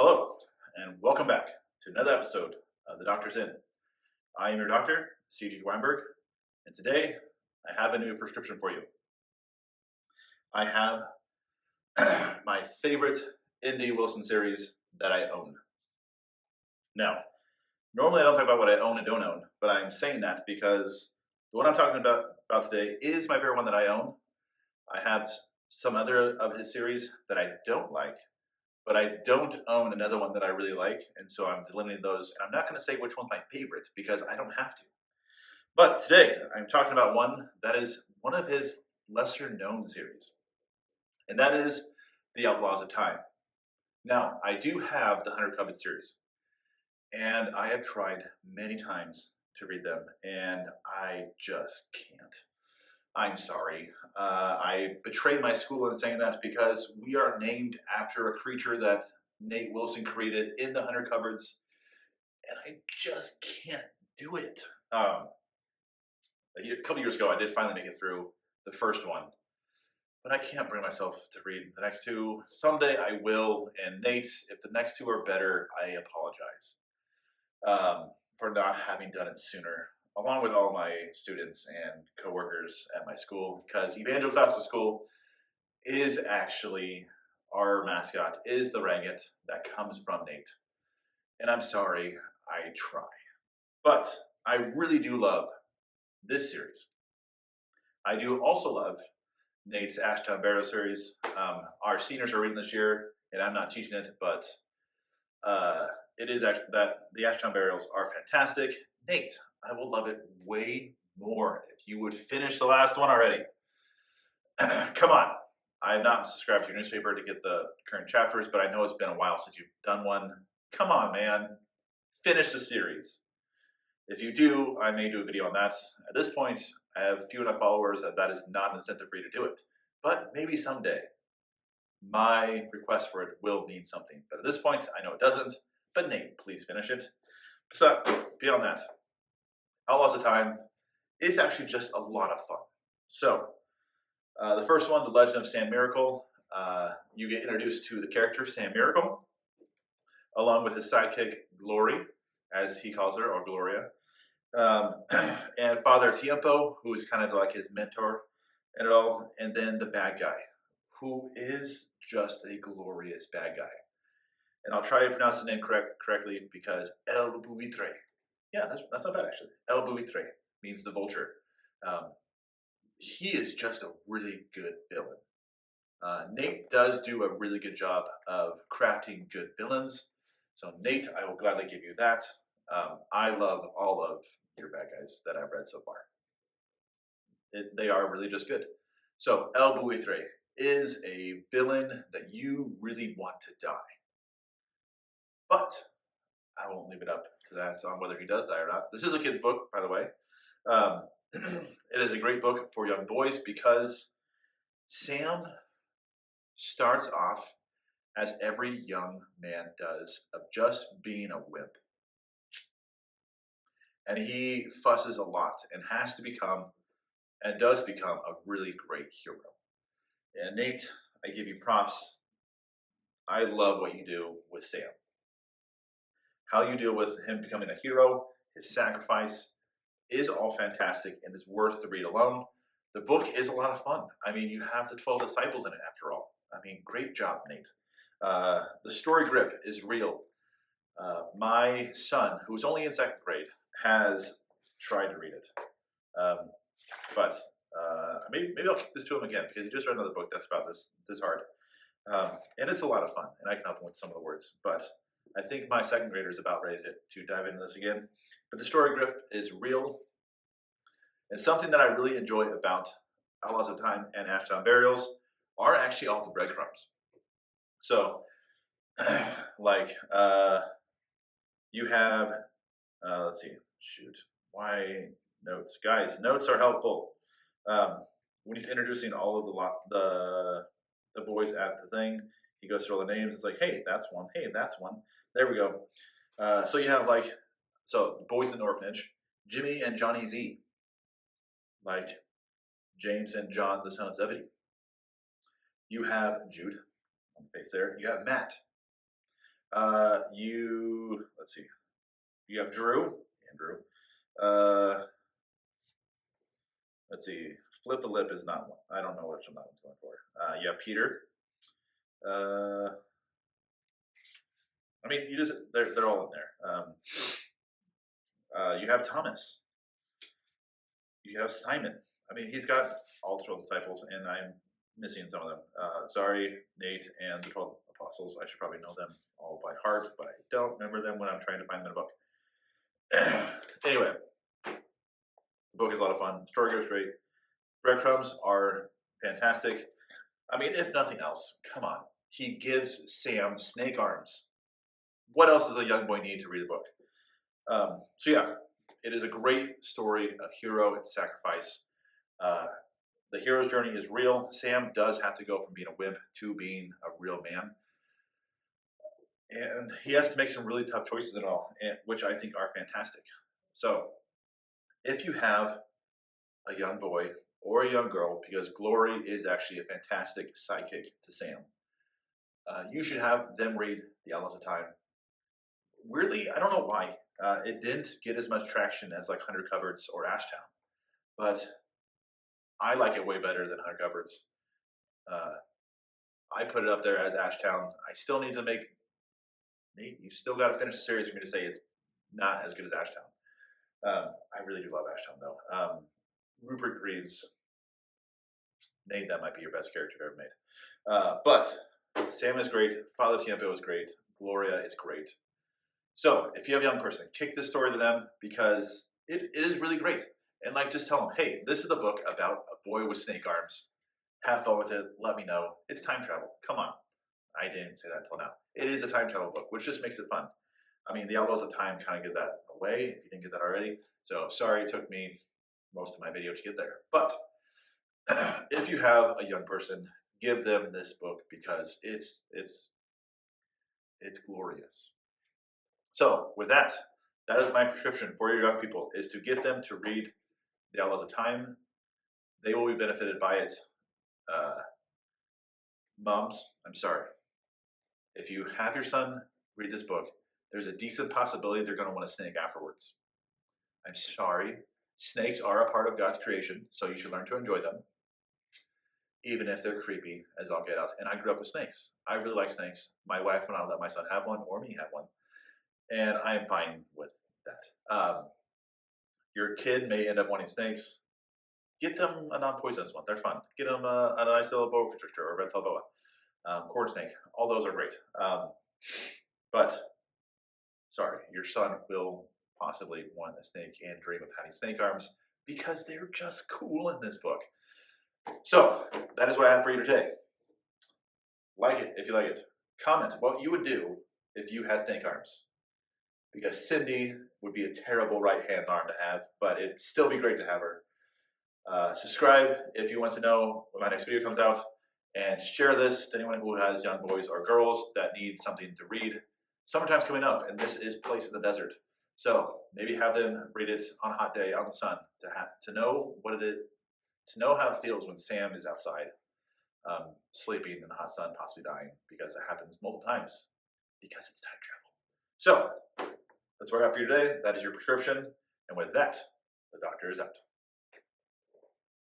Hello, and welcome back to another episode of The Doctor's In. I am your doctor, C.G. Weinberg, and today I have a new prescription for you. I have my favorite N.D. Wilson series that I own. Now, normally I don't talk about what I own and don't own, but I'm saying that because the one I'm talking about today is my favorite one that I own. I have some other of his series that I don't like, but I don't own another one that I really like, and so I'm delineating those. And I'm not going to say which one's my favorite because I don't have to. But today I'm talking about one that is one of his lesser known series, and that is The Outlaws of Time. Now, I do have the 100 Covet series, and I have tried many times to read them, and I just can't. I'm sorry. I betrayed my school in saying that because we are named after a creature that Nate Wilson created in the Hunter cupboards, and I just can't do it. A couple years ago, I did finally make it through the first one, but I can't bring myself to read the next two. Someday I will, and Nate, if the next two are better, I apologize for not having done it sooner, along with all my students and coworkers at my school, because Evangel Classical School is actually our mascot, is the Ranget that comes from Nate. And I'm sorry, I try. But I really do love this series. I do also love Nate's Ashtown Barrow series. Our seniors are reading this year, and I'm not teaching it, but it is actually that the Ashtown Burials are fantastic. Nate, I will love it way more if you would finish the last one already. Come on. I have not subscribed to your newspaper to get the current chapters, but I know it's been a while since you've done one. Come on, man. Finish the series. If you do, I may do a video on that. At this point, I have few enough followers that is not an incentive for you to do it. But maybe someday, my request for it will mean something. But at this point, I know it doesn't. But Nate, please finish it. So, beyond that, Outlaws of Time is actually just a lot of fun. So, the first one, The Legend of Sam Miracle, you get introduced to the character Sam Miracle, along with his sidekick Glory, as he calls her, or Gloria, and Father Tiempo, who is kind of like his mentor and it all, and then the bad guy, who is just a glorious bad guy. And I'll try to pronounce his name correctly because El Buitre. Yeah, that's not bad actually. El Buitre means the vulture. He is just a really good villain. Nate does do a really good job of crafting good villains. So Nate, I will gladly give you that. I love all of your bad guys that I've read so far. They are really just good. So El Buitre is a villain that you really want to die. But I won't leave it up to that on whether he does die or not. This is a kid's book, by the way. It is a great book for young boys because Sam starts off as every young man does, of just being a wimp. And he fusses a lot and has to become, and does become, a really great hero. And Nate, I give you props. I love what you do with Sam. How you deal with him becoming a hero, his sacrifice, is all fantastic and is worth the read alone. The book is a lot of fun. I mean, you have the 12 disciples in it after all. I mean, great job, Nate. The story grip is real. My son, who's only in second grade, has tried to read it. But maybe I'll kick this to him again because he just read another book that's about this hard. And it's a lot of fun, and I can help him with some of the words. But I think my second grader is about ready to dive into this again. But the story grip is real. And something that I really enjoy about Outlaws of Time and Ashtown Burials are actually all the breadcrumbs. So, like, you have, let's see, why notes? Guys, notes are helpful. When he's introducing all of the boys at the thing, he goes through all the names. It's like, hey, that's one. Hey, that's one. There we go. So you have boys in the orphanage, Jimmy and Johnny Z, like James and John, the son of Zebedee. You have Jude on the face there. You have Matt. Let's see. You have Andrew. Uh, let's see. Flip the lip is not one. I don't know which one that one's going for. You have Peter. Uh, I mean, they're all in there. You have Thomas. You have Simon. I mean, he's got all the 12 disciples, and I'm missing some of them. Sorry, Nate and the 12 apostles. I should probably know them all by heart, but I don't remember them when I'm trying to find them in a book. Anyway, the book is a lot of fun. Story goes great. Breadcrumbs are fantastic. I mean, if nothing else, come on. He gives Sam snake arms. What else does a young boy need to read a book? So yeah, it is a great story of hero and sacrifice. The hero's journey is real. Sam does have to go from being a wimp to being a real man. And he has to make some really tough choices and all, which I think are fantastic. So if you have a young boy or a young girl, because Glory is actually a fantastic sidekick to Sam, you should have them read The Outlaws of Time. Weirdly, I don't know why, it didn't get as much traction as like 100 Cupboards or Ashtown, but I like it way better than 100 Cupboards. I put it up there as Ashtown. I still need to make, Nate, you still got to finish the series for me to say it's not as good as Ashtown. I really do love Ashtown though. Rupert Greaves, Nate, that might be your best character you've ever made. But Sam is great. Father Tiempo is great. Gloria is great. So if you have a young person, kick this story to them because it is really great. And like, just tell them, hey, this is the book about a boy with snake arms. Have fun with it. Let me know. It's time travel. Come on. I didn't say that until now. It is a time travel book, which just makes it fun. I mean, The Outlaws of Time kind of give that away, if you didn't get that already. So sorry, it took me most of my video to get there. But if you have a young person, give them this book because it's glorious. So with that, that is my prescription for your young people, is to get them to read The Outlaws of Time. They will be benefited by it. Moms, I'm sorry. If you have your son read this book, there's a decent possibility they're going to want a snake afterwards. I'm sorry. Snakes are a part of God's creation, so you should learn to enjoy them, even if they're creepy as all get out. And I grew up with snakes. I really like snakes. My wife would not let my son have one or me have one. And I am fine with that. Your kid may end up wanting snakes. Get them a non-poisonous one. They're fun. Get them a nice little boa constrictor or a red-tailed boa. Corn snake. All those are great. But, sorry, your son will possibly want a snake and dream of having snake arms because they're just cool in this book. So, that is what I have for you today. Like it if you like it. Comment what you would do if you had snake arms. Because Cindy would be a terrible right-hand arm to have, but it'd still be great to have her. Subscribe if you want to know when my next video comes out, and share this to anyone who has young boys or girls that need something to read. Summertime's coming up, and this is Place in the Desert. So maybe have them read it on a hot day out in the sun to know what it is, to know how it feels when Sam is outside, sleeping in the hot sun, possibly dying, because it happens multiple times, because it's time travel. So that's what I got for you today. That is your prescription, and with that, the doctor is out.